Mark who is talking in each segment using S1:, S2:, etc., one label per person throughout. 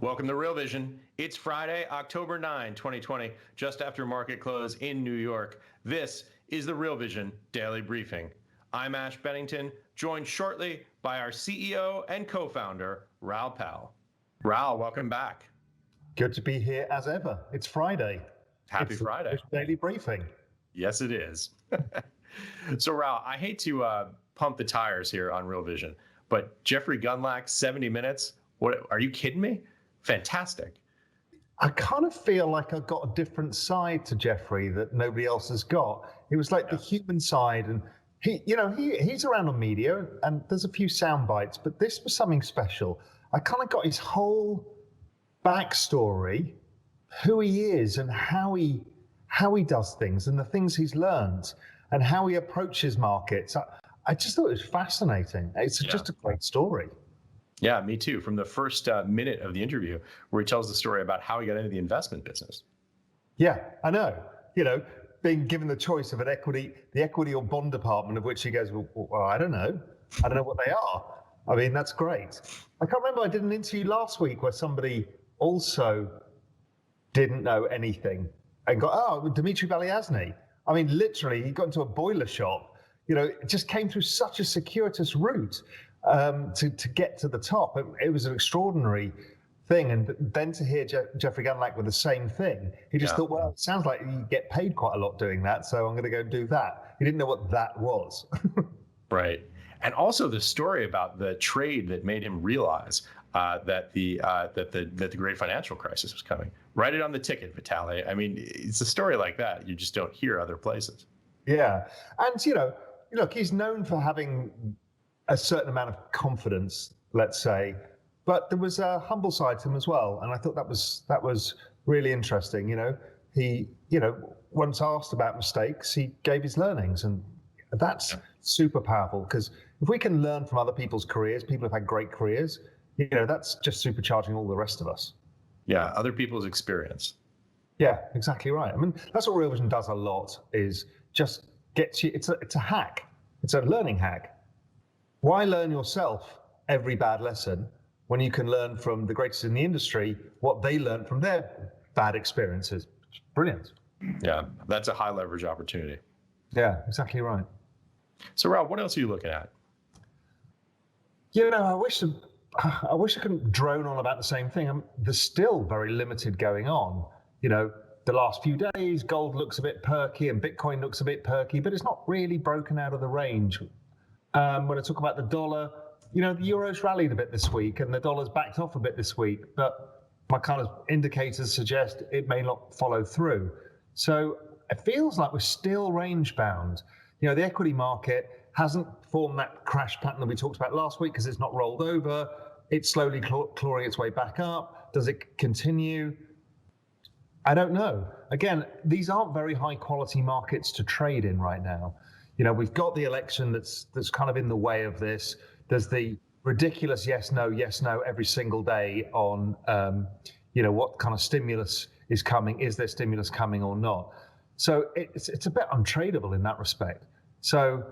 S1: Welcome to Real Vision. It's Friday, October 9, 2020, just after market close in New York. This is the Real Vision Daily Briefing. I'm Ash Bennington, joined shortly by our CEO and co-founder, Raoul Pal. Raoul, welcome back.
S2: Good to be here as ever. It's Friday.
S1: Happy Friday.
S2: Daily Briefing.
S1: Yes, it is. So, Raoul, I hate to pump the tires here on Real Vision, but Jeffrey Gundlach, 70 minutes? What? Are you kidding me? Fantastic.
S2: I kind of feel like I've got a different side to Jeffrey that nobody else has got. It was like the human side, and he's around on media, and there's a few sound bites, but this was something special. I kind of got his whole backstory, who he is, and how he does things, and the things he's learned, and how he approaches markets. I just thought it was fascinating. It's just a great story.
S1: Yeah, me too. From the first minute of the interview, where he tells the story about how he got into the investment business.
S2: Yeah, I know. Being given the choice of the equity or bond department, of which he goes, well, I don't know. I don't know what they are. I mean, that's great. I can't remember. I did an interview last week where somebody also didn't know anything and got, Dmitry Belyazny. I mean, literally, he got into a boiler shop. It just came through such a circuitous route. To get to the top. It was an extraordinary thing. And then to hear Jeffrey Gundlach with the same thing, he just thought, well, it sounds like you get paid quite a lot doing that, so I'm going to go do that. He didn't know what that was.
S1: Right. And also the story about the trade that made him realize that the great financial crisis was coming. Write it on the ticket, Vitaly. I mean, it's a story like that you just don't hear other places.
S2: Yeah. And, look, he's known for having a certain amount of confidence, let's say, but there was a humble side to him as well, and I thought that was really interesting. He once asked about mistakes, he gave his learnings, and that's super powerful, because if we can learn from other people's careers, people have had great careers, that's just supercharging all the rest of us.
S1: Yeah, other people's experience.
S2: Yeah, exactly right. I mean, that's what Real Vision does a lot, is just gets you. It's a hack. It's a learning hack. Why learn yourself every bad lesson when you can learn from the greatest in the industry what they learned from their bad experiences? It's brilliant.
S1: Yeah, that's a high leverage opportunity.
S2: Yeah, exactly right.
S1: So, Raoul, what else are you looking at?
S2: I wish I couldn't drone on about the same thing. There's still very limited going on. The last few days, gold looks a bit perky and Bitcoin looks a bit perky, but it's not really broken out of the range. When I talk about the dollar, the euro's rallied a bit this week and the dollar's backed off a bit this week, but my kind of indicators suggest it may not follow through. So it feels like we're still range bound. The equity market hasn't formed that crash pattern that we talked about last week because it's not rolled over. It's slowly clawing its way back up. Does it continue? I don't know. Again, these aren't very high quality markets to trade in right now. We've got the election that's kind of in the way of this. There's the ridiculous yes, no every single day on, what kind of stimulus is coming. Is there stimulus coming or not? So it's a bit untradeable in that respect. So,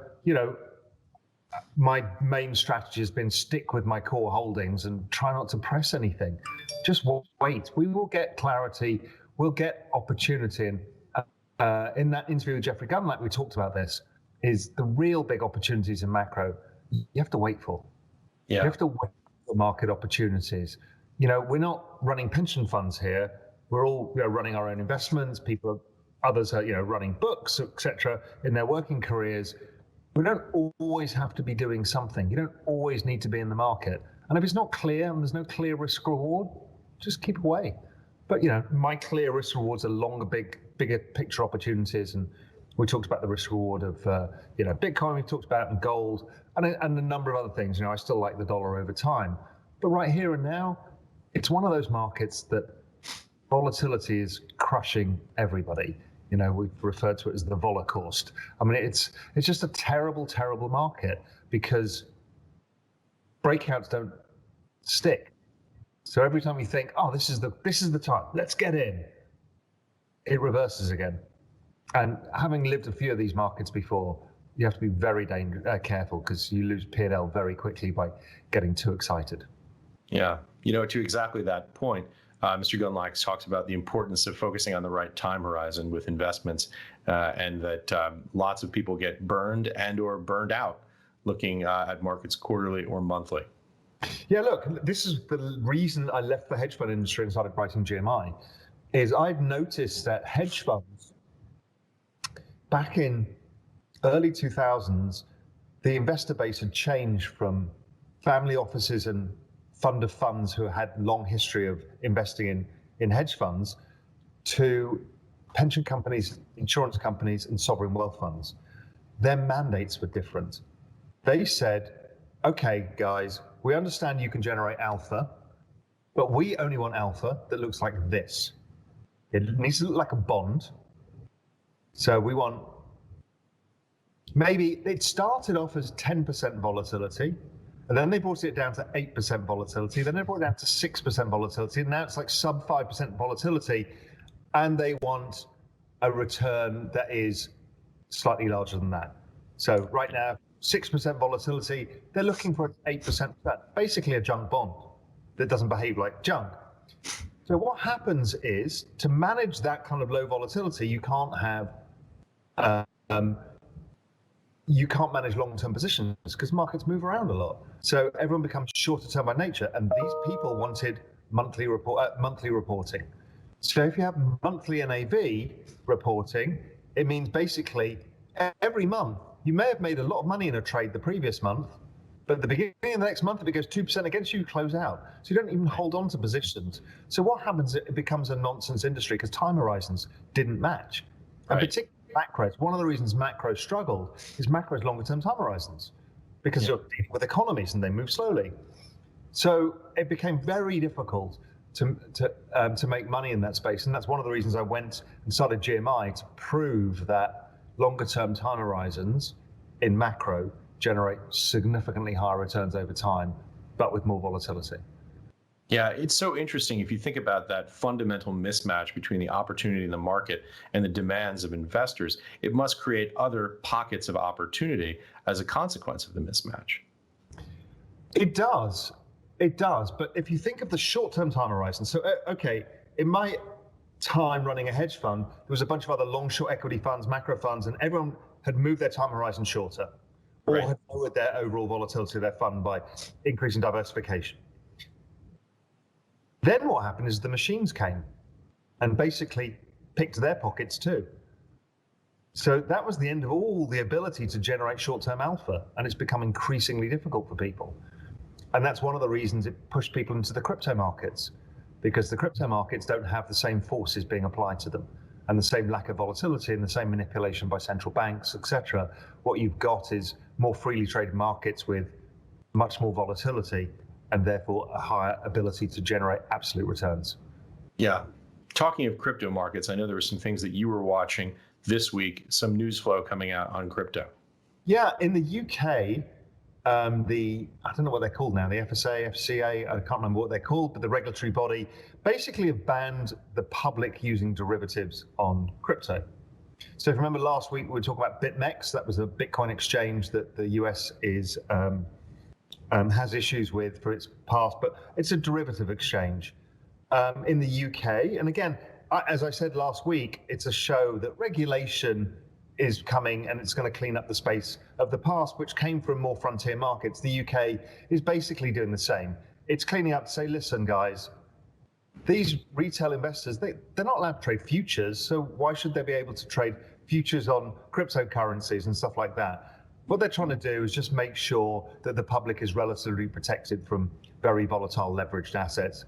S2: my main strategy has been stick with my core holdings and try not to press anything. Just wait. We will get clarity. We'll get opportunity. And in that interview with Jeffrey Gundlach, we talked about this. Is the real big opportunities in macro, you have to wait for. Yeah. You have to wait for market opportunities. We're not running pension funds here. We're all running our own investments. Others are running books, etc. in their working careers. We don't always have to be doing something. You don't always need to be in the market. And if it's not clear and there's no clear risk reward, just keep away. But my clear risk rewards are longer, bigger picture opportunities. And we talked about the risk reward of Bitcoin. We talked about and gold and a number of other things. I still like the dollar over time, but right here and now, it's one of those markets that volatility is crushing everybody. We've referred to it as the Holocaust. I mean, it's just a terrible, terrible market because breakouts don't stick. So every time you think, this is the time, let's get in, it reverses again. And having lived a few of these markets before, you have to be very careful because you lose P&L very quickly by getting too excited.
S1: Yeah, To exactly that point, Mr. Gundlach talks about the importance of focusing on the right time horizon with investments, and that lots of people get burned and or burned out looking at markets quarterly or monthly.
S2: Yeah, look, this is the reason I left the hedge fund industry and started writing GMI, is I've noticed that hedge funds back in early 2000s, the investor base had changed from family offices and fund of funds who had long history of investing in hedge funds to pension companies, insurance companies, and sovereign wealth funds. Their mandates were different. They said, okay, guys, we understand you can generate alpha, but we only want alpha that looks like this. It needs to look like a bond. So we want, maybe it started off as 10% volatility, and then they brought it down to 8% volatility, then they brought it down to 6% volatility, and now it's like sub 5% volatility, and they want a return that is slightly larger than that. So right now, 6% volatility, they're looking for 8%, basically a junk bond that doesn't behave like junk. So what happens is, to manage that kind of low volatility, you can't manage long-term positions because markets move around a lot. So everyone becomes shorter term by nature, and these people wanted monthly reporting. So if you have monthly NAV reporting, it means basically every month you may have made a lot of money in a trade the previous month, but at the beginning of the next month, if it goes 2% against you, you close out. So you don't even hold on to positions. So what happens? It becomes a nonsense industry because time horizons didn't match. And particularly macros, one of the reasons macro struggled is macro's longer term time horizons because you're dealing with economies and they move slowly. So it became very difficult to make money in that space. And that's one of the reasons I went and started GMI, to prove that longer term time horizons in macro generate significantly higher returns over time, but with more volatility.
S1: Yeah, it's so interesting if you think about that fundamental mismatch between the opportunity in the market and the demands of investors. It must create other pockets of opportunity as a consequence of the mismatch.
S2: It does. But if you think of the short-term time horizon, so, okay, in my time running a hedge fund, there was a bunch of other long-short equity funds, macro funds, and everyone had moved their time horizon shorter or had lowered their overall volatility of their fund by increasing diversification. Then what happened is the machines came and basically picked their pockets too. So that was the end of all the ability to generate short-term alpha, and it's become increasingly difficult for people. And that's one of the reasons it pushed people into the crypto markets, because the crypto markets don't have the same forces being applied to them and the same lack of volatility and the same manipulation by central banks, etc. What you've got is more freely traded markets with much more volatility and therefore a higher ability to generate absolute returns.
S1: Yeah. Talking of crypto markets, I know there were some things that you were watching this week, some news flow coming out on crypto.
S2: Yeah, in the UK, I don't know what they're called now, the FSA, FCA, I can't remember what they're called, but the regulatory body basically have banned the public using derivatives on crypto. So if you remember last week, we were talking about BitMEX, that was a Bitcoin exchange that the US has issues with for its past, but it's a derivative exchange. In the UK, and again, as I said last week, it's a show that regulation is coming and it's going to clean up the space of the past, which came from more frontier markets. The UK is basically doing the same. It's cleaning up to say, listen, guys, these retail investors, they're not allowed to trade futures, so why should they be able to trade futures on cryptocurrencies and stuff like that? What they're trying to do is just make sure that the public is relatively protected from very volatile leveraged assets.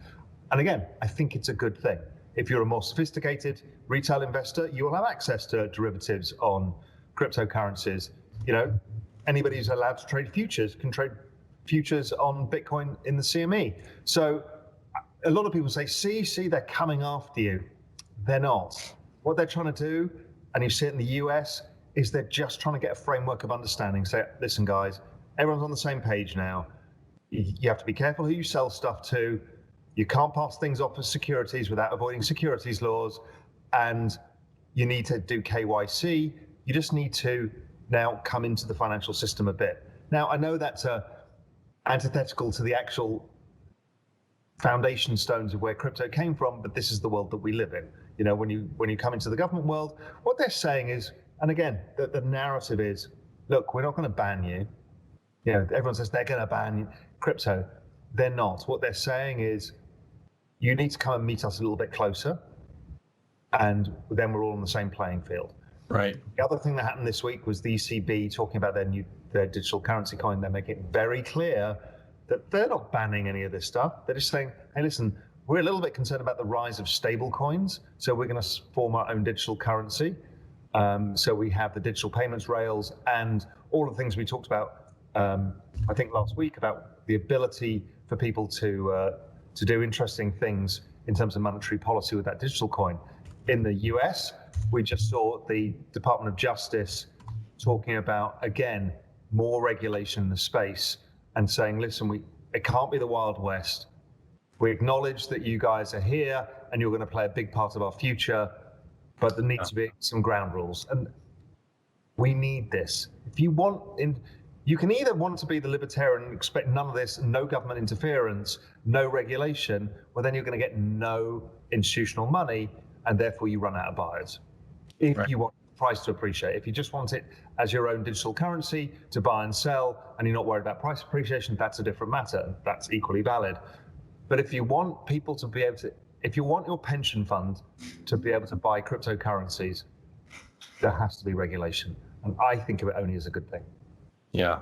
S2: And again, I think it's a good thing. If you're a more sophisticated retail investor, you will have access to derivatives on cryptocurrencies. You know, anybody who's allowed to trade futures can trade futures on Bitcoin in the CME. So a lot of people say, see, they're coming after you. They're not. What they're trying to do, and you see it in the US, is they're just trying to get a framework of understanding. Say, listen, guys, everyone's on the same page now. You have to be careful who you sell stuff to. You can't pass things off as securities without avoiding securities laws, and you need to do KYC. You just need to now come into the financial system a bit. Now, I know that's antithetical to the actual foundation stones of where crypto came from, but this is the world that we live in. When you come into the government world, what they're saying is, and again, the narrative is, look, we're not going to ban you. Everyone says they're going to ban crypto. They're not. What they're saying is, you need to come and meet us a little bit closer, and then we're all on the same playing field.
S1: Right.
S2: The other thing that happened this week was the ECB talking about their digital currency coin. They're making it very clear that they're not banning any of this stuff. They're just saying, hey, listen, we're a little bit concerned about the rise of stable coins, so we're going to form our own digital currency. So we have the digital payments rails and all the things we talked about, I think last week, about the ability for people to do interesting things in terms of monetary policy with that digital coin. In the US, we just saw the Department of Justice talking about, again, more regulation in the space and saying, listen, it can't be the Wild West. We acknowledge that you guys are here and you're going to play a big part of our future, but there needs to be some ground rules. And we need this. If you you can either want to be the libertarian and expect none of this, no government interference, no regulation, well, then you're going to get no institutional money, and therefore you run out of buyers. If you want the price to appreciate, if you just want it as your own digital currency to buy and sell, and you're not worried about price appreciation, that's a different matter. That's equally valid. But if you want people to be able to, if you want your pension fund to be able to buy cryptocurrencies, there has to be regulation. And I think of it only as a good thing.
S1: Yeah.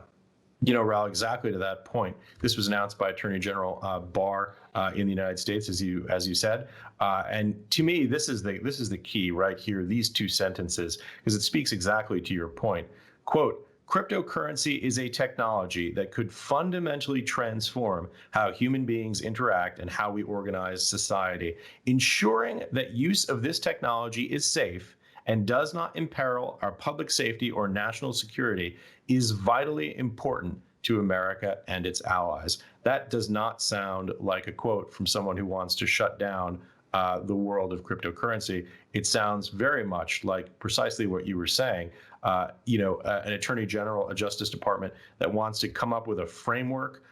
S1: Raoul, exactly to that point. This was announced by Attorney General Barr in the United States, as you said. And to me, this is the key right here, these two sentences, because it speaks exactly to your point. Quote, cryptocurrency is a technology that could fundamentally transform how human beings interact and how we organize society. Ensuring that use of this technology is safe and does not imperil our public safety or national security is vitally important to America and its allies. That does not sound like a quote from someone who wants to shut down the world of cryptocurrency. It sounds very much like precisely what you were saying. An attorney general, a Justice Department that wants to come up with a framework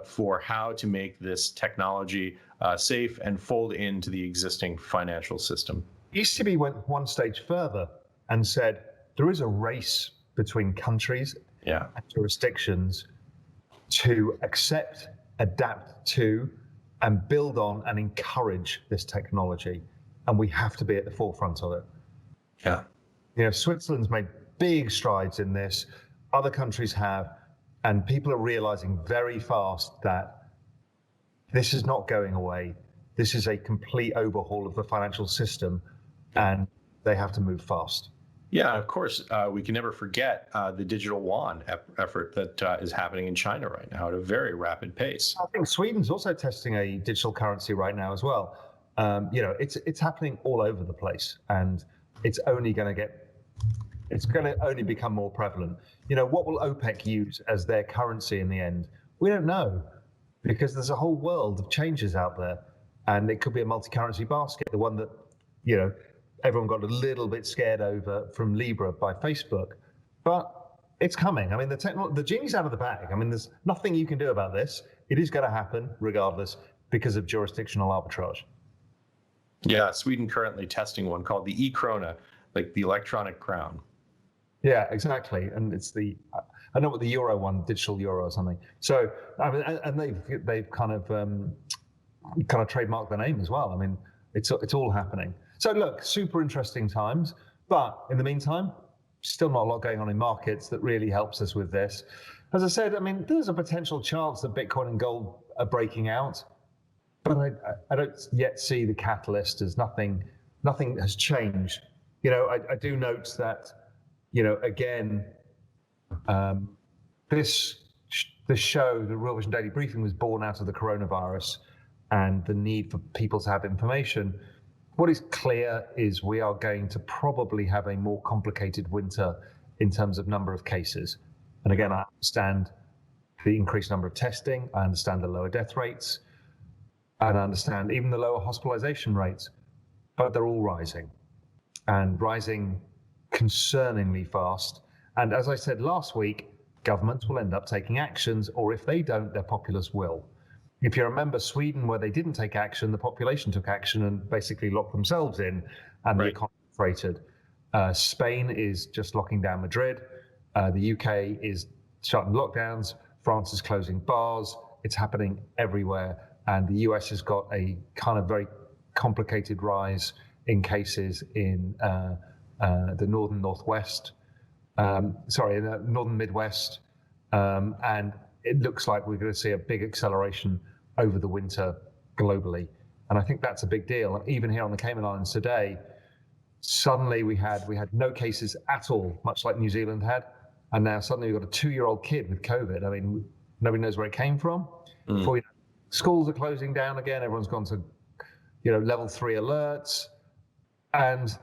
S1: for how to make this technology safe and fold into the existing financial system.
S2: ECB went one stage further and said there is a race between countries and jurisdictions to accept, adapt to, and build on and encourage this technology. And we have to be at the forefront of it.
S1: Yeah.
S2: Switzerland's made big strides in this. Other countries have, and people are realizing very fast that this is not going away. This is a complete overhaul of the financial system, and they have to move fast.
S1: Yeah, of course, we can never forget the digital yuan effort that is happening in China right now at a very rapid pace.
S2: I think Sweden's also testing a digital currency right now as well. It's happening all over the place, and it's only going to only become more prevalent. What will OPEC use as their currency in the end? We don't know, because there's a whole world of changes out there, and it could be a multi-currency basket, the one that everyone got a little bit scared over from Libra by Facebook, but it's coming. I mean, the genie's out of the bag. I mean, there's nothing you can do about this. It is going to happen regardless because of jurisdictional arbitrage.
S1: Yeah, Sweden currently testing one called the e-krona, like the electronic crown.
S2: Yeah, exactly. And it's I know what the euro one, digital euro or something. So, I mean, and they've kind of trademarked the name as well. I mean, it's all happening. So look, super interesting times, but in the meantime, still not a lot going on in markets that really helps us with this. As I said, I mean, there's a potential chance that Bitcoin and gold are breaking out, but I don't yet see the catalyst as nothing has changed. I do note that, again, the show, the Real Vision Daily Briefing, was born out of the coronavirus and the need for people to have information. What is clear is we are going to probably have a more complicated winter in terms of number of cases. And again, I understand the increased number of testing, I understand the lower death rates, and I understand even the lower hospitalization rates, but they're all rising, and rising concerningly fast. And as I said last week, governments will end up taking actions, or if they don't, their populace will. If you remember Sweden, where they didn't take action, the population took action and basically locked themselves in, and the economy freighted. Spain is just locking down Madrid. The UK is shutting lockdowns. France is closing bars. It's happening everywhere. And the US has got a kind of very complicated rise in cases in the northern Midwest. And it looks like we're going to see a big acceleration over the winter globally. And I think that's a big deal. And even here on the Cayman Islands today, suddenly we had no cases at all, much like New Zealand had. And now suddenly we've got a 2-year-old kid with COVID. I mean, nobody knows where it came from. Before you know, schools are closing down again. Everyone's gone to, level 3 alerts. And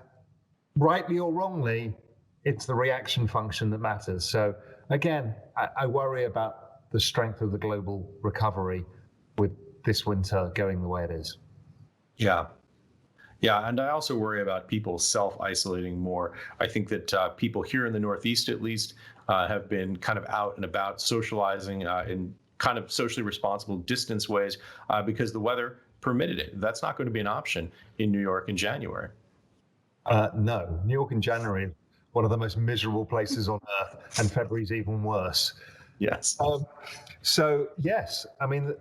S2: rightly or wrongly, it's the reaction function that matters. So again, I worry about the strength of the global recovery with this winter going the way it is.
S1: Yeah. Yeah, and I also worry about people self-isolating more. I think that people here in the Northeast, at least, have been kind of out and about socializing in kind of socially responsible distance ways because the weather permitted it. That's not going to be an option in New York in January.
S2: No, New York in January is one of the most miserable places on earth, and February's even worse.
S1: Yes.
S2: So, yes, I mean,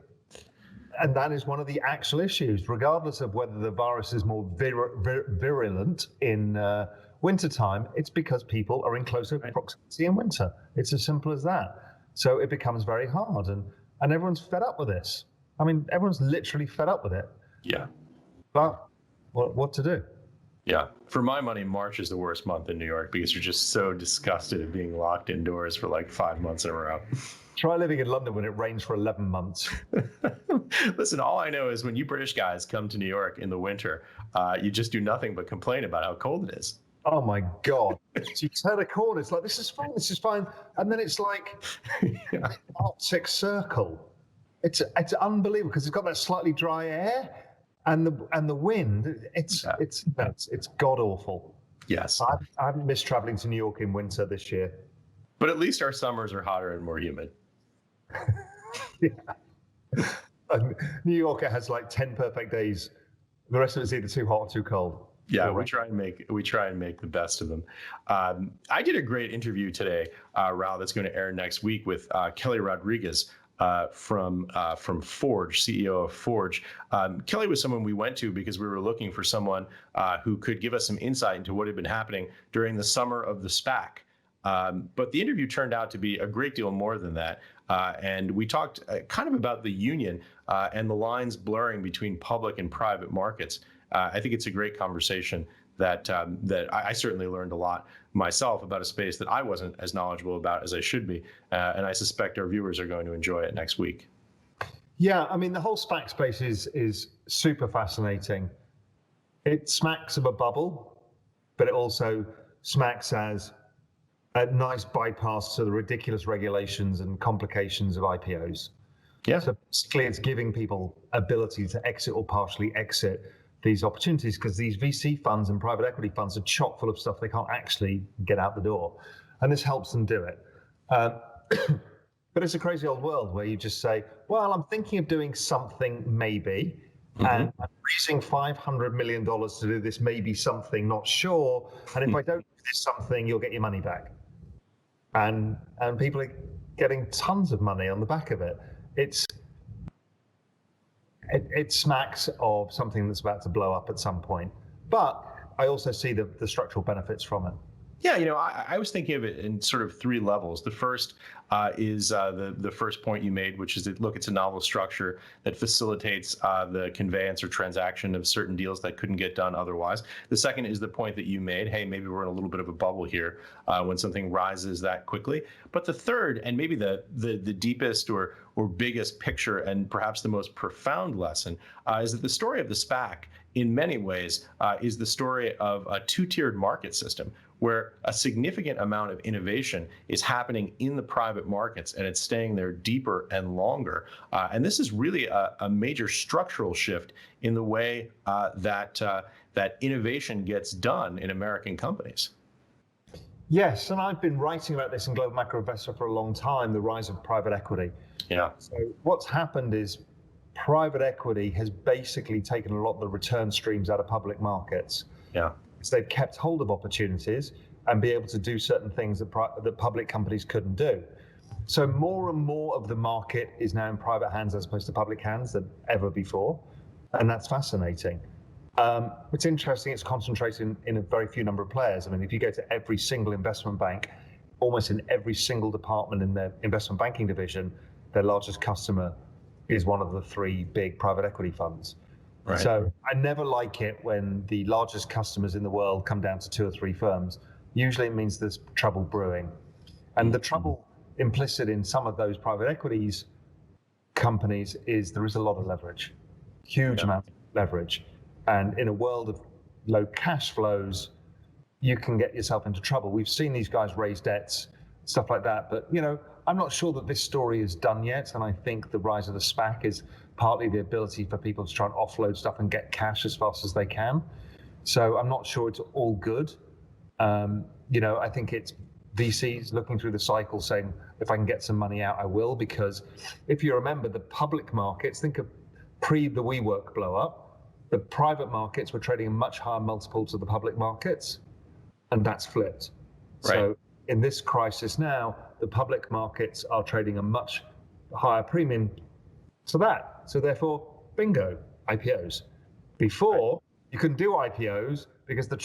S2: and that is one of the actual issues, regardless of whether the virus is more virulent in wintertime, it's because people are in closer proximity in winter. It's as simple as that. So it becomes very hard, and everyone's fed up with this. I mean, everyone's literally fed up with it.
S1: Yeah.
S2: But what to do?
S1: Yeah. For my money, March is the worst month in New York because you're just so disgusted at being locked indoors for like 5 months in a row.
S2: Try living in London when it rains for 11 months.
S1: Listen, all I know is when you British guys come to New York in the winter, you just do nothing but complain about how cold it is.
S2: Oh my God. So you turn a corner, it's like, this is fine. And then it's like an Arctic Circle. It's unbelievable because it's got that slightly dry air and the wind. It's god awful.
S1: Yes.
S2: I haven't missed traveling to New York in winter this year.
S1: But at least our summers are hotter and more humid.
S2: Yeah. New York has like 10 perfect days. The rest of it's either too hot or too cold.
S1: Yeah, we try and make the best of them. I did a great interview today, Raoul, that's going to air next week with Kelly Rodriguez from Forge, CEO of Forge. Kelly was someone we went to because we were looking for someone who could give us some insight into what had been happening during the summer of the SPAC. But the interview turned out to be a great deal more than that. And we talked kind of about the union and the lines blurring between public and private markets. I think it's a great conversation that I certainly learned a lot myself about a space that I wasn't as knowledgeable about as I should be. And I suspect our viewers are going to enjoy it next week.
S2: Yeah, I mean, the whole SPAC space is super fascinating. It smacks of a bubble, but it also smacks as a nice bypass to the ridiculous regulations and complications of IPOs.
S1: Yeah.
S2: So basically, it's giving people ability to exit or partially exit these opportunities because these VC funds and private equity funds are chock full of stuff they can't actually get out the door. And this helps them do it. But it's a crazy old world where you just say, well, I'm thinking of doing something maybe, and I'm raising $500 million to do this maybe something, not sure. And if I don't do this something, you'll get your money back. And people are getting tons of money on the back of it. It smacks of something that's about to blow up at some point. But I also see the structural benefits from it.
S1: Yeah, I was thinking of it in sort of 3 levels. The first is the first point you made, which is that, look, it's a novel structure that facilitates the conveyance or transaction of certain deals that couldn't get done otherwise. The second is the point that you made, hey, maybe we're in a little bit of a bubble here when something rises that quickly. But the third, and maybe the deepest or biggest picture and perhaps the most profound lesson is that the story of the SPAC in many ways is the story of a 2-tiered market system where a significant amount of innovation is happening in the private markets and it's staying there deeper and longer. And this is really a major structural shift in the way that innovation gets done in American companies.
S2: Yes, and I've been writing about this in Global Macro Investor for a long time, the rise of private equity.
S1: Yeah.
S2: So what's happened is private equity has basically taken a lot of the return streams out of public markets.
S1: Yeah.
S2: So they've kept hold of opportunities and be able to do certain things that public companies couldn't do. So more and more of the market is now in private hands as opposed to public hands than ever before. And that's fascinating. It's interesting, it's concentrated in a very few number of players. I mean, if you go to every single investment bank, almost in every single department in their investment banking division, their largest customer is one of the three big private equity funds.
S1: Right.
S2: So I never like it when the largest customers in the world come down to two or three firms. Usually it means there's trouble brewing. And the trouble implicit in some of those private equities companies is there is a lot of leverage, huge amount of leverage. And in a world of low cash flows, you can get yourself into trouble. We've seen these guys raise debts, stuff like that. But, I'm not sure that this story is done yet. And I think the rise of the SPAC is partly the ability for people to try and offload stuff and get cash as fast as they can. So I'm not sure it's all good. I think it's VCs looking through the cycle saying, if I can get some money out, I will. Because if you remember the public markets, think of pre the WeWork blow up, the private markets were trading a much higher multiple to the public markets, and that's flipped.
S1: Right.
S2: So in this crisis now, the public markets are trading a much higher premium to that. So therefore, bingo, IPOs. Before, you couldn't do IPOs because the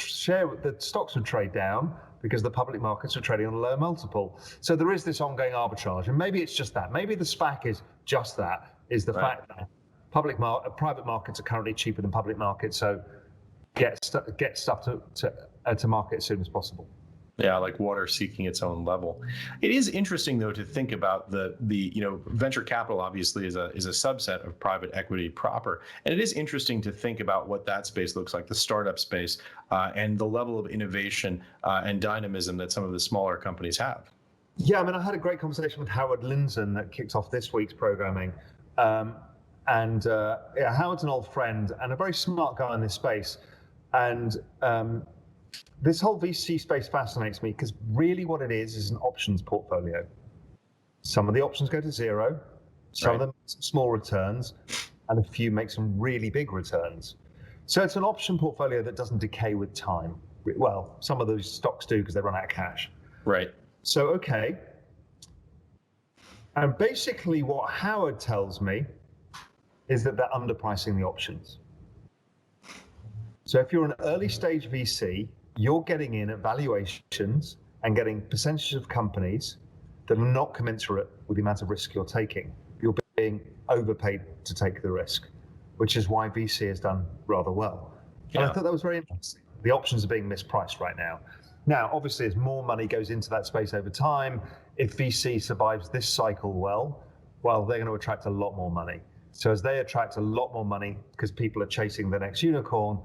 S2: stocks would trade down because the public markets are trading on a low multiple. So there is this ongoing arbitrage, and maybe it's just that. Maybe the SPAC is just that, is the fact that private markets are currently cheaper than public markets, so get stuff to market as soon as possible.
S1: Yeah, like water seeking its own level. It is interesting, though, to think about the venture capital obviously is a subset of private equity proper, and it is interesting to think about what that space looks like, the startup space, and the level of innovation and dynamism that some of the smaller companies have.
S2: Yeah, I mean, I had a great conversation with Howard Linson that kicks off this week's programming, Howard's an old friend and a very smart guy in this space, and this whole VC space fascinates me because really what it is an options portfolio. Some of the options go to zero, some of them small returns, and a few make some really big returns. So it's an option portfolio that doesn't decay with time. Well, some of those stocks do because they run out of cash.
S1: Right.
S2: So, okay. And basically what Howard tells me is that they're underpricing the options. So if you're an early stage VC, you're getting in at valuations and getting percentages of companies that are not commensurate with the amount of risk you're taking. You're being overpaid to take the risk, which is why VC has done rather well. Yeah. And I thought that was very interesting. The options are being mispriced right now. Now, obviously, as more money goes into that space over time, if VC survives this cycle well, they're going to attract a lot more money. So as they attract a lot more money, because people are chasing the next unicorn,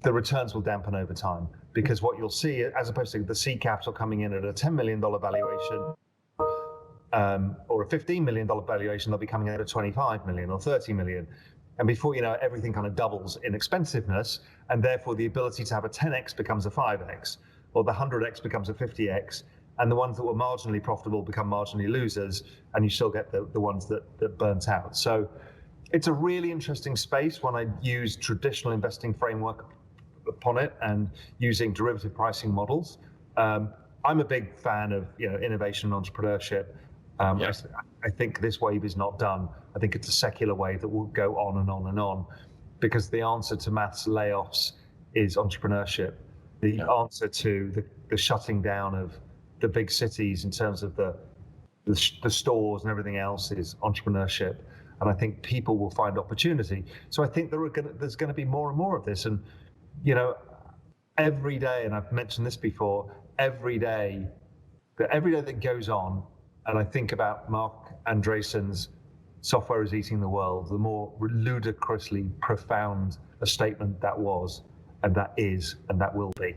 S2: the returns will dampen over time. Because what you'll see, as opposed to the seed capital coming in at a $10 million valuation or a $15 million valuation, they'll be coming in at a 25 million or 30 million. And before you know it, everything kind of doubles in expensiveness, and therefore the ability to have a 10x becomes a 5x, or the 100x becomes a 50x, and the ones that were marginally profitable become marginally losers, and you still get the ones that burnt out. So it's a really interesting space when I use traditional investing framework upon it and using derivative pricing models. I'm a big fan of innovation and entrepreneurship. I think this wave is not done. I think it's a secular wave that will go on and on and on, because the answer to mass layoffs is entrepreneurship. The answer to the shutting down of the big cities in terms of the stores and everything else is entrepreneurship. And I think people will find opportunity. So I think there's going to be more and more of this. And every day, and I've mentioned this before, every day that goes on, and I think about Mark Andreessen's "Software is Eating the World," the more ludicrously profound a statement that was, and that is, and that will be.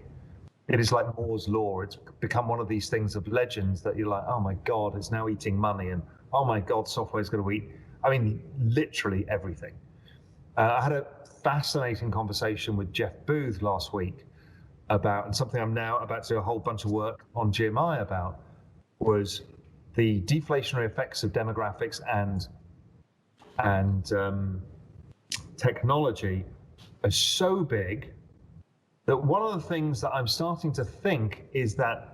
S2: It is like Moore's Law. It's become one of these things of legends that you're like, oh my God, it's now eating money, and oh my God, software is going to eat, literally everything. I had a fascinating conversation with Jeff Booth last week about, and something I'm now about to do a whole bunch of work on GMI about, was the deflationary effects of demographics and and technology are so big that one of the things that I'm starting to think is that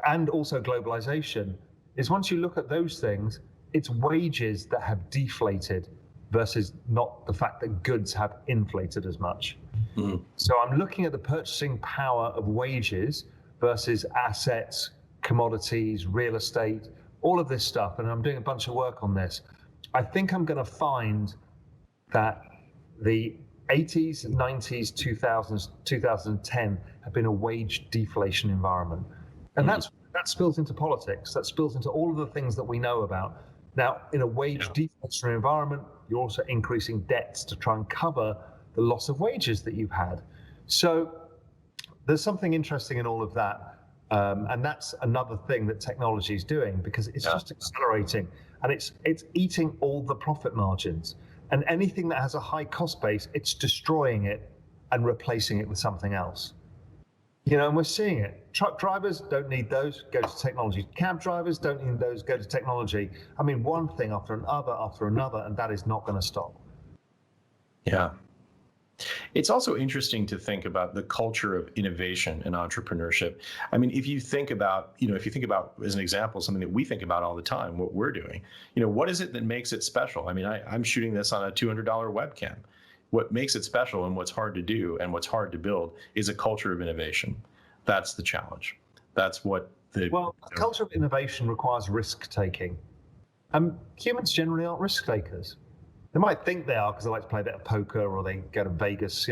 S2: and also globalization is once you look at those things, it's wages that have deflated versus not the fact that goods have inflated as much. So I'm looking at the purchasing power of wages versus assets, commodities, real estate, all of this stuff. And I'm doing a bunch of work on this. I think I'm going to find that the 80s, 90s, 2000s, 2010 have been a wage deflation environment. And that spills into politics. That spills into all of the things that we know about. Now, in a wage deflationary environment, you're also increasing debts to try and cover the loss of wages that you've had. So there's something interesting in all of that. And that's another thing that technology is doing, because it's just accelerating, and it's eating all the profit margins. And anything that has a high cost base, it's destroying it and replacing it with something else. And we're seeing it. Truck drivers don't need those, go to technology. Cab drivers don't need those, go to technology. I mean, one thing after another, and that is not going to stop.
S1: Yeah. It's also interesting to think about the culture of innovation and entrepreneurship. I mean, if you think about, as an example, something that we think about all the time, what we're doing, what is it that makes it special? I mean, I'm shooting this on a $200 webcam. What makes it special and what's hard to do and what's hard to build is a culture of innovation. That's the challenge. That's what the
S2: culture of innovation requires risk taking. Humans generally aren't risk takers. They might think they are because they like to play a bit of poker or they go to Vegas.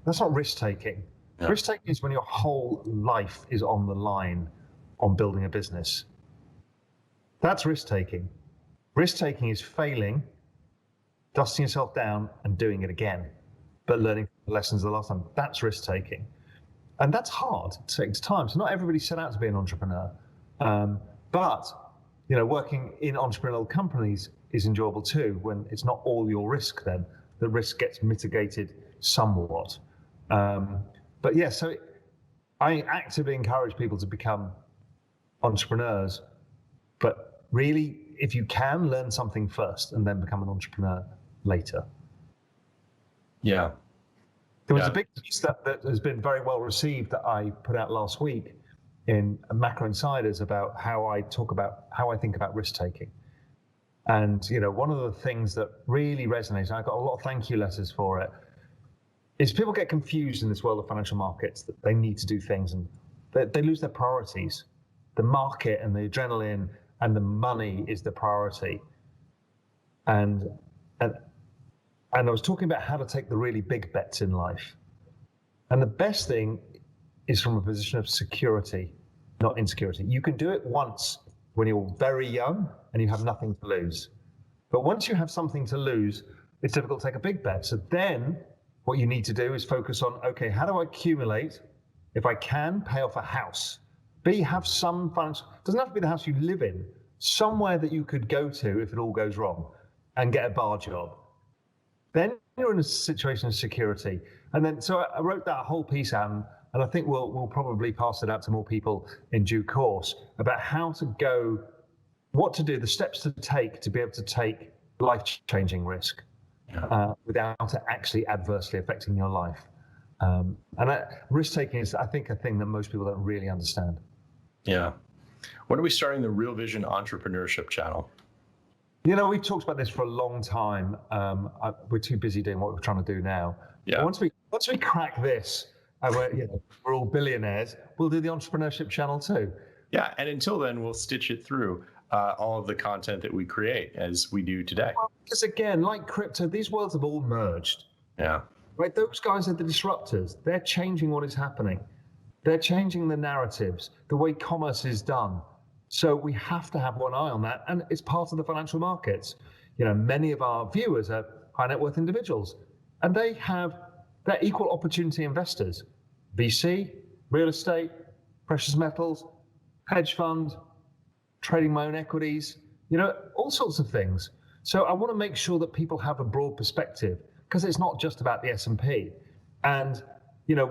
S2: That's not risk taking. Yeah. Risk taking is when your whole life is on the line on building a business. That's risk taking. Risk taking is failing, dusting yourself down and doing it again, but learning the lessons of the last time. That's risk taking. And that's hard. It takes time. So not everybody set out to be an entrepreneur. But working in entrepreneurial companies is enjoyable too, when it's not all your risk. Then the risk gets mitigated somewhat. But yeah, so I actively encourage people to become entrepreneurs, but really, if you can, learn something first and then become an entrepreneur later.
S1: Yeah.
S2: There was a big piece that has been very well received that I put out last week in Macro Insiders about how I think about risk taking. And one of the things that really resonates, and I got a lot of thank you letters for it, is people get confused in this world of financial markets that they need to do things and they lose their priorities. The market and the adrenaline and the money is the priority. And I was talking about how to take the really big bets in life. And the best thing is from a position of security, not insecurity. You can do it once when you're very young and you have nothing to lose. But once you have something to lose, it's difficult to take a big bet. So then what you need to do is focus on, okay, how do I accumulate, if I can, pay off a house? Have some funds, doesn't have to be the house you live in, somewhere that you could go to if it all goes wrong and get a bar job. Then you're in a situation of security. And then, so I wrote that whole piece out, and I think we'll probably pass it out to more people in due course about how to go, what to do, the steps to take to be able to take life-changing risk without it actually adversely affecting your life. Risk-taking is, I think, a thing that most people don't really understand.
S1: Yeah. When are we starting the Real Vision Entrepreneurship channel?
S2: We've talked about this for a long time. We're too busy doing what we're trying to do now. Yeah. Once we crack this, we're all billionaires, we'll do the entrepreneurship channel too.
S1: Yeah, and until then, we'll stitch it through all of the content that we create as we do today.
S2: Well, because again, like crypto, these worlds have all merged.
S1: Yeah.
S2: Right, those guys are the disruptors. They're changing what is happening. They're changing the narratives, the way commerce is done. So we have to have one eye on that, and it's part of the financial markets. Many of our viewers are high net worth individuals, and they're equal opportunity investors: VC, real estate, precious metals, hedge fund, trading my own equities, all sorts of things. So I want to make sure that people have a broad perspective, because it's not just about the S&P. And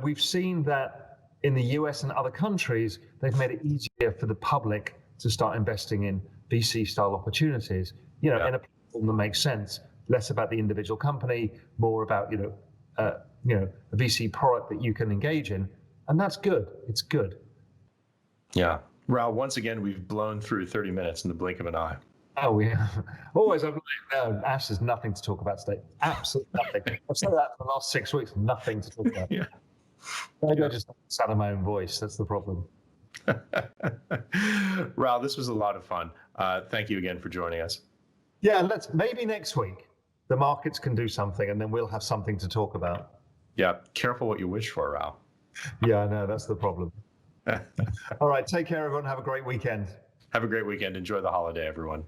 S2: we've seen that in the US and other countries, they've made it easier for the public to start investing in VC style opportunities, in a platform that makes sense, less about the individual company, more about a VC product that you can engage in, and that's good. It's good.
S1: Yeah. Raoul, once again, we've blown through 30 minutes in the blink of an eye.
S2: Oh, yeah. Always. Ash, there's nothing to talk about today. Absolutely nothing. I've said that for the last 6 weeks. Nothing to talk about.
S1: Yeah.
S2: Maybe I just sat in my own voice. That's the problem.
S1: Raoul, this was a lot of fun. Thank you again for joining us.
S2: Yeah, maybe next week the markets can do something, and then we'll have something to talk about.
S1: Yeah. Careful what you wish for, Raoul.
S2: Yeah, I know. That's the problem. All right. Take care, everyone. Have a great weekend.
S1: Have a great weekend. Enjoy the holiday, everyone.